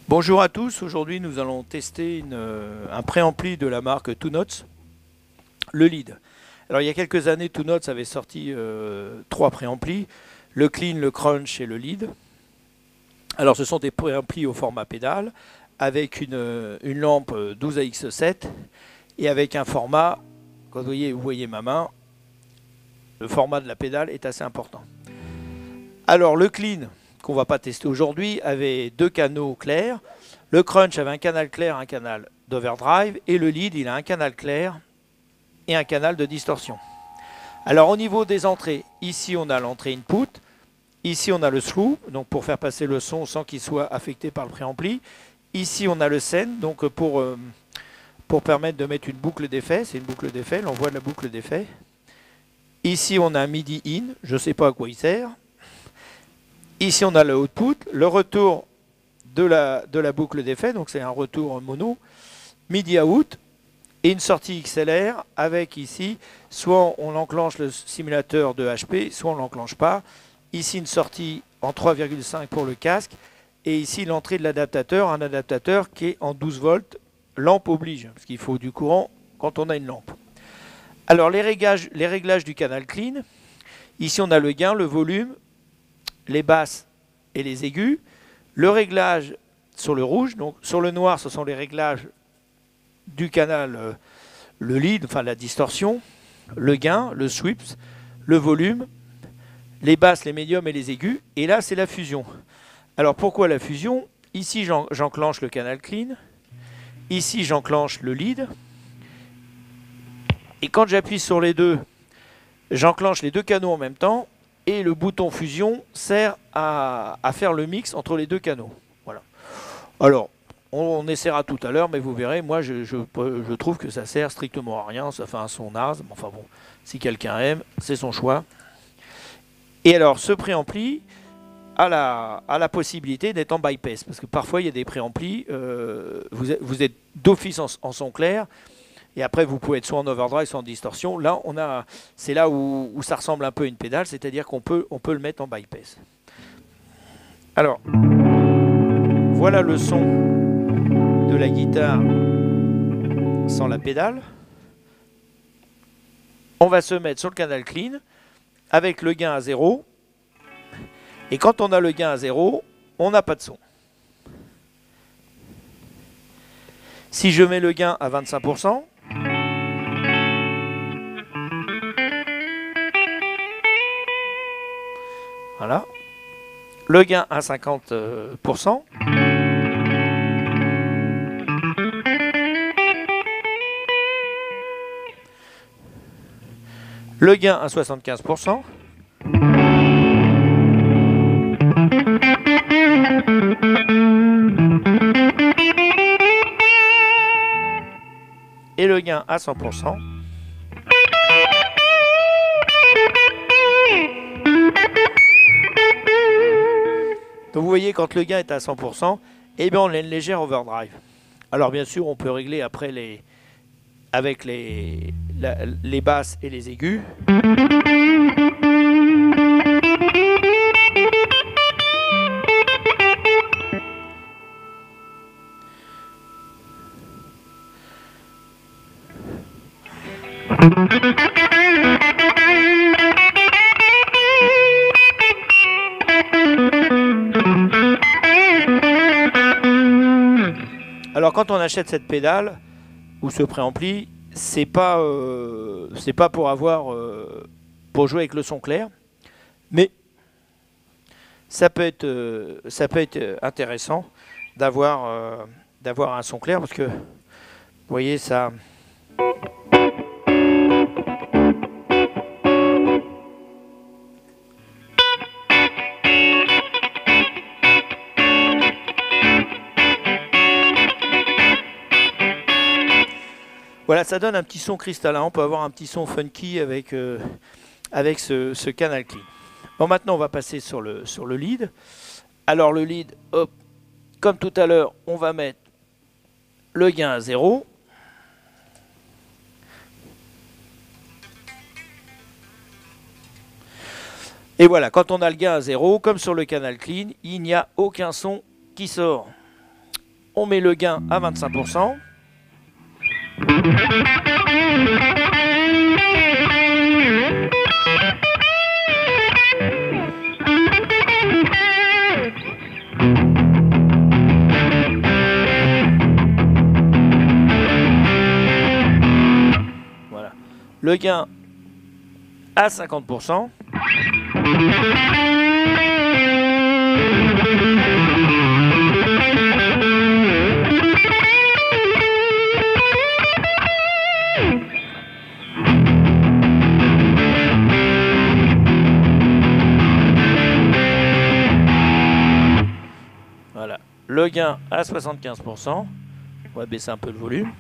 Bonjour à tous, aujourd'hui nous allons tester un préampli de la marque Two Notes, le lead. Alors il y a quelques années, Two Notes avait sorti trois préamplis, le clean, le crunch et le lead. Alors ce sont des préamplis au format pédale, avec une lampe 12AX7 et avec un format, quand vous voyez ma main, le format de la pédale est assez important. Alors le clean, qu'on ne va pas tester aujourd'hui, avait deux canaux clairs. Le crunch avait un canal clair, un canal d'overdrive. Et le lead, il a un canal clair et un canal de distorsion. Alors au niveau des entrées, ici on a l'entrée input. Ici on a le through, donc pour faire passer le son sans qu'il soit affecté par le préampli. Ici on a le send, donc pour permettre de mettre une boucle d'effet. C'est une boucle d'effet, l'envoi de la boucle d'effet. Ici on a un MIDI in, je ne sais pas à quoi il sert. Ici, on a le output, le retour de la boucle d'effet, donc c'est un retour mono, MIDI out, et une sortie XLR avec ici, soit on enclenche le simulateur de HP, soit on ne l'enclenche pas. Ici, une sortie en 3,5 pour le casque, et ici l'entrée de l'adaptateur, un adaptateur qui est en 12 volts, lampe oblige, parce qu'il faut du courant quand on a une lampe. Alors, les réglages du canal clean, ici on a le gain, le volume, les basses et les aigus, le réglage sur le rouge, donc sur le noir ce sont les réglages du canal, le lead, enfin la distorsion, le gain, le sweeps, le volume, les basses, les médiums et les aigus, et là c'est la fusion. Alors pourquoi la fusion? Ici j'enclenche le canal clean, ici j'enclenche le lead, et quand j'appuie sur les deux, j'enclenche les deux canaux en même temps, et le bouton fusion sert à faire le mix entre les deux canaux. Voilà. Alors, on essaiera tout à l'heure, mais vous verrez, moi je trouve que ça sert strictement à rien, ça fait un son naze. Enfin bon, si quelqu'un aime, c'est son choix. Et alors, ce préampli a la possibilité d'être en bypass, parce que parfois il y a des préamplis, vous êtes d'office en son clair, et après, vous pouvez être soit en overdrive, soit en distorsion. Là, c'est là où ça ressemble un peu à une pédale, c'est-à-dire qu'on peut le mettre en bypass. Alors, voilà le son de la guitare sans la pédale. On va se mettre sur le canal clean avec le gain à 0. Et quand on a le gain à 0, on n'a pas de son. Si je mets le gain à 25%, voilà. Le gain à 50%. Le gain à 75%. Et le gain à 100%. Donc vous voyez, quand le gain est à 100%, eh bien on a une légère overdrive. Alors bien sûr, on peut régler après avec les basses et les aigus. Alors quand on achète cette pédale ou ce préampli, c'est pas pour jouer avec le son clair, mais ça peut être intéressant d'avoir un son clair, parce que vous voyez ça. Voilà, ça donne un petit son cristallin. On peut avoir un petit son funky avec ce canal clean. Bon, maintenant, on va passer sur le lead. Alors, le lead, hop, comme tout à l'heure, on va mettre le gain à 0. Et voilà, quand on a le gain à 0, comme sur le canal clean, il n'y a aucun son qui sort. On met le gain à 25%. Voilà. Le gain à 50%. Voilà. Le gain à 75%. On va baisser un peu le volume.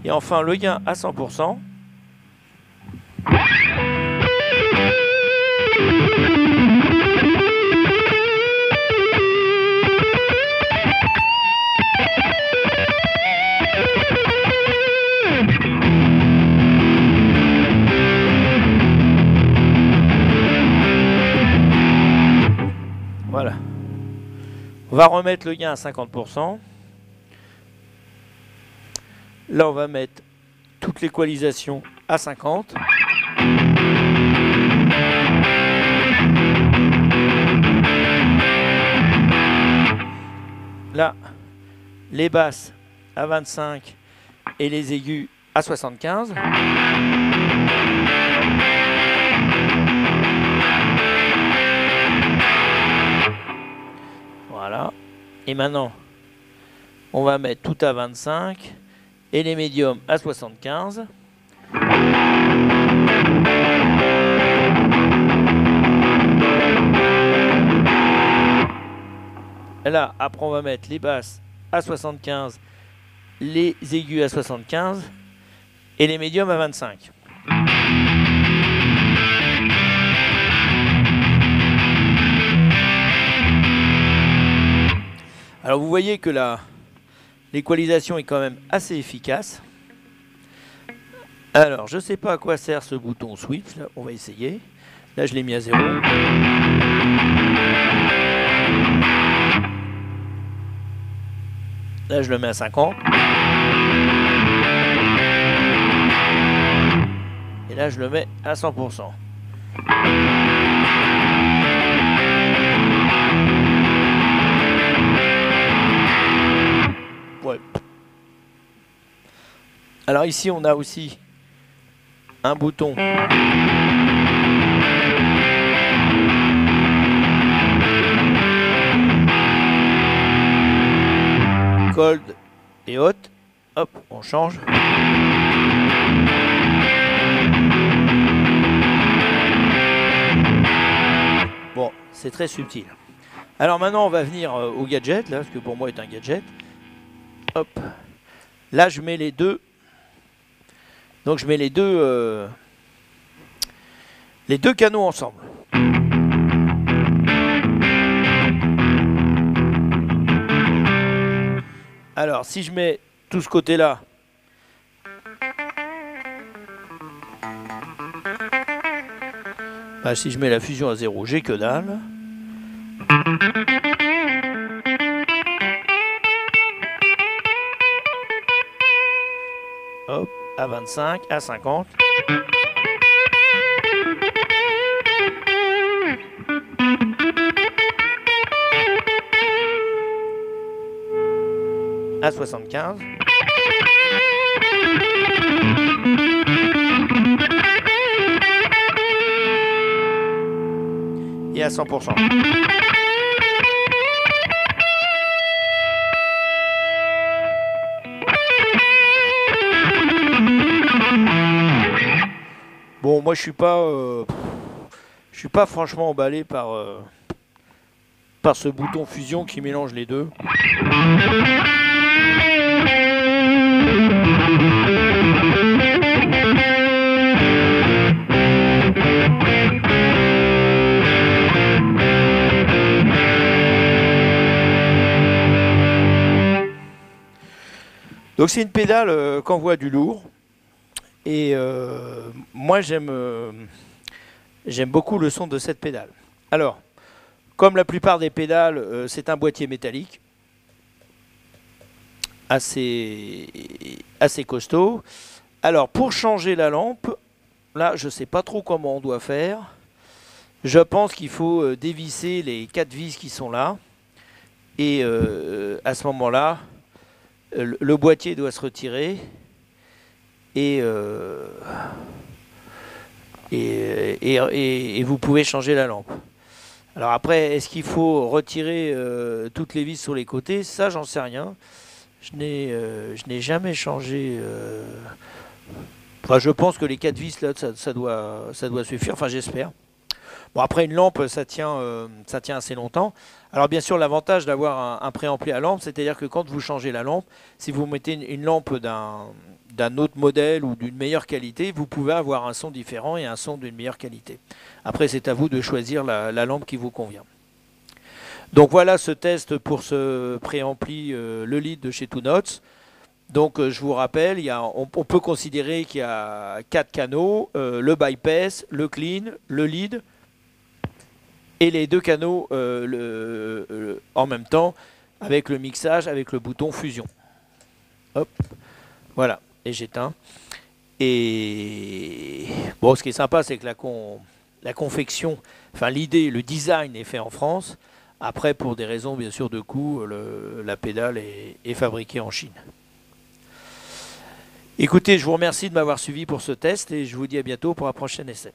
Et enfin le gain à 100%. Voilà. On va remettre le gain à 50%. Là, on va mettre toute l'équalisation à 50. Là, les basses à 25 et les aigus à 75. Voilà. Et maintenant, on va mettre tout à 25 et les médiums à 75. Là, après, on va mettre les basses à 75, les aigus à 75 et les médiums à 25. Alors vous voyez que l'équalisation est quand même assez efficace. Alors je ne sais pas à quoi sert ce bouton switch, là, on va essayer. Là je l'ai mis à 0. Là je le mets à 50. Et là je le mets à 100%. Ouais. Alors ici on a aussi un bouton cold et hot. Hop, on change. Bon, c'est très subtil. Alors maintenant on va venir au gadget, là, ce que pour moi est un gadget. Hop. Là je mets les deux. Donc je mets les deux canaux ensemble. Alors si je mets tout ce côté là, bah, si je mets la fusion à 0, j'ai que dalle. Hop, à 25, à 50. À 75. Et à 100%. Bon, moi je suis pas franchement emballé par ce bouton fusion qui mélange les deux. Donc c'est une pédale qui envoie du lourd. Et moi j'aime beaucoup le son de cette pédale. Alors, comme la plupart des pédales, c'est un boîtier métallique. Assez costaud. Alors pour changer la lampe, là je ne sais pas trop comment on doit faire. Je pense qu'il faut dévisser les 4 vis qui sont là. Et à ce moment-là, le boîtier doit se retirer. Et vous pouvez changer la lampe. Alors après, est-ce qu'il faut retirer toutes les vis sur les côtés? Ça, j'en sais rien. Je n'ai jamais changé. Enfin, je pense que les 4 vis là, ça doit suffire. Enfin, j'espère. Bon, après une lampe, ça tient assez longtemps. Alors bien sûr, l'avantage d'avoir un préampli à lampe, c'est-à-dire que quand vous changez la lampe, si vous mettez une lampe d'un autre modèle ou d'une meilleure qualité, vous pouvez avoir un son différent et un son d'une meilleure qualité. Après, c'est à vous de choisir la lampe qui vous convient. Donc voilà ce test pour ce préampli, le lead de chez Two Notes. Donc je vous rappelle, on peut considérer qu'il y a 4 canaux, le bypass, le clean, le lead, et les 2 canaux en même temps, avec le mixage, avec le bouton fusion. Hop, voilà, et j'éteins. Et bon, ce qui est sympa, c'est que la confection, enfin l'idée, le design est fait en France. Après, pour des raisons bien sûr de coût, la pédale est fabriquée en Chine. Écoutez, je vous remercie de m'avoir suivi pour ce test et je vous dis à bientôt pour un prochain essai.